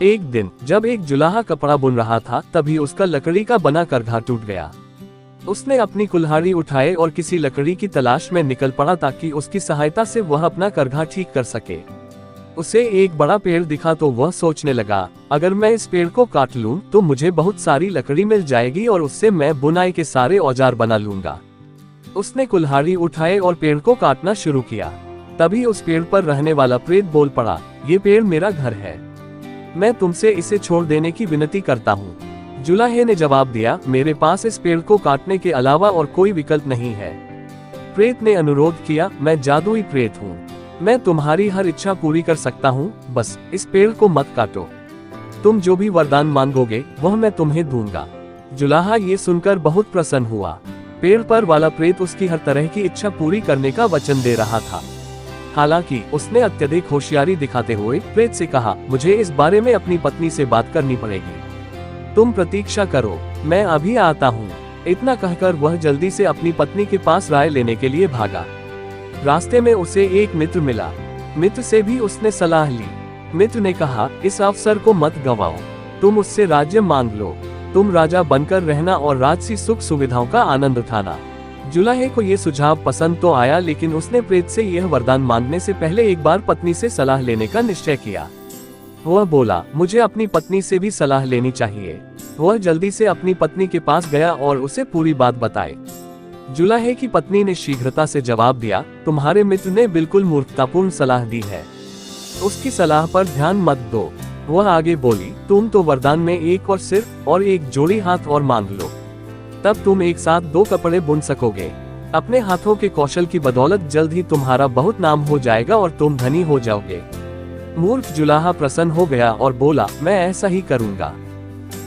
एक दिन जब एक जुलाहा कपड़ा बुन रहा था, तभी उसका लकड़ी का बना करघा टूट गया। उसने अपनी कुल्हाड़ी उठाए और किसी लकड़ी की तलाश में निकल पड़ा ताकि उसकी सहायता से वह अपना करघा ठीक कर सके। उसे एक बड़ा पेड़ दिखा तो वह सोचने लगा, अगर मैं इस पेड़ को काट लूं तो मुझे बहुत सारी लकड़ी मिल जाएगी और उससे मैं बुनाई के सारे औजार बना लूंगा। उसने कुल्हाड़ी उठाए और पेड़ को काटना शुरू किया। तभी उस पेड़ पर रहने वाला प्रेत बोल पड़ा, ये पेड़ मेरा घर है, मैं तुमसे इसे छोड़ देने की विनती करता हूँ। जुलाहे ने जवाब दिया, मेरे पास इस पेड़ को काटने के अलावा और कोई विकल्प नहीं है। प्रेत ने अनुरोध किया, मैं जादुई प्रेत हूँ, मैं तुम्हारी हर इच्छा पूरी कर सकता हूँ, बस इस पेड़ को मत काटो। तुम जो भी वरदान मांगोगे वह मैं तुम्हें दूंगा। जुलाहा ये सुनकर बहुत प्रसन्न हुआ। पेड़ पर वाला प्रेत उसकी हर तरह की इच्छा पूरी करने का वचन दे रहा था। हालांकि उसने अत्यधिक होशियारी दिखाते हुए प्रेत से कहा, मुझे इस बारे में अपनी पत्नी से बात करनी पड़ेगी, तुम प्रतीक्षा करो, मैं अभी आता हूँ। इतना कहकर वह जल्दी से अपनी पत्नी के पास राय लेने के लिए भागा। रास्ते में उसे एक मित्र मिला। मित्र से भी उसने सलाह ली। मित्र ने कहा, इस अवसर को मत गंवाओ, तुम उससे राज्य मांग लो, तुम राजा बनकर रहना और राजसी सुख सुविधाओं का आनंद उठाना। जुलाहे को ये सुझाव पसंद तो आया, लेकिन उसने प्रेत से यह वरदान मांगने से पहले एक बार पत्नी से सलाह लेने का निश्चय किया। वह बोला, मुझे अपनी पत्नी से भी सलाह लेनी चाहिए। वह जल्दी से अपनी पत्नी के पास गया और उसे पूरी बात बताई। जुलाहे की पत्नी ने शीघ्रता से जवाब दिया, तुम्हारे मित्र ने बिल्कुल मूर्खतापूर्ण सलाह दी है, उसकी सलाह पर ध्यान मत दो। वह आगे बोली, तुम तो वरदान में एक और सिर और एक जोड़ी हाथ और मांग लो, तब तुम एक साथ 2 कपड़े बुन सकोगे। अपने हाथों के कौशल की बदौलत जल्द ही तुम्हारा बहुत नाम हो जाएगा और तुम धनी हो जाओगे। मूर्ख जुलाहा प्रसन्न हो गया और बोला, मैं ऐसा ही करूंगा।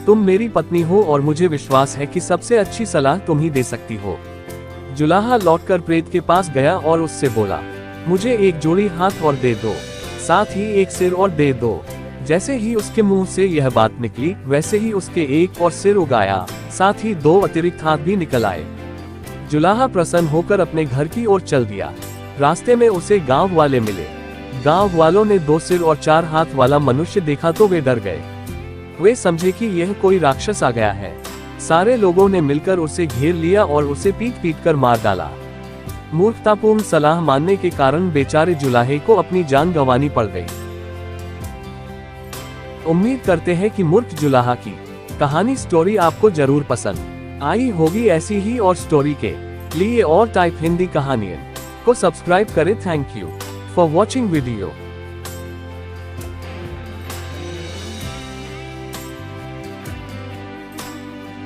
तुम मेरी पत्नी हो और मुझे विश्वास है कि सबसे अच्छी सलाह तुम ही दे सकती हो। जुलाहा लौटकर प्रेत के पास गया और उससे बोला, मुझे एक जोड़ी हाथ और दे दो, साथ ही एक सिर और दे दो। जैसे ही उसके मुंह से यह बात निकली, वैसे ही उसके एक और सिर उगाया, साथ ही 2 अतिरिक्त हाथ भी निकल आए। जुलाहा प्रसन्न होकर अपने घर की ओर चल दिया। रास्ते में उसे गांव वाले मिले। गांव वालों ने 2 सिर और 4 हाथ वाला मनुष्य देखा तो वे डर गए। वे समझे कि यह कोई राक्षस आ गया है। सारे लोगों ने मिलकर उसे घेर लिया और उसे पीट पीट कर मार डाला। मूर्खतापूर्ण सलाह मानने के कारण बेचारे जुलाहे को अपनी जान गंवानी पड़ गई। उम्मीद करते हैं कि मूर्ख जुलाहा की कहानी स्टोरी आपको जरूर पसंद आई होगी। ऐसी ही और स्टोरी के लिए और टाइप हिंदी कहानियों को सब्सक्राइब करें। Thank you for watching video.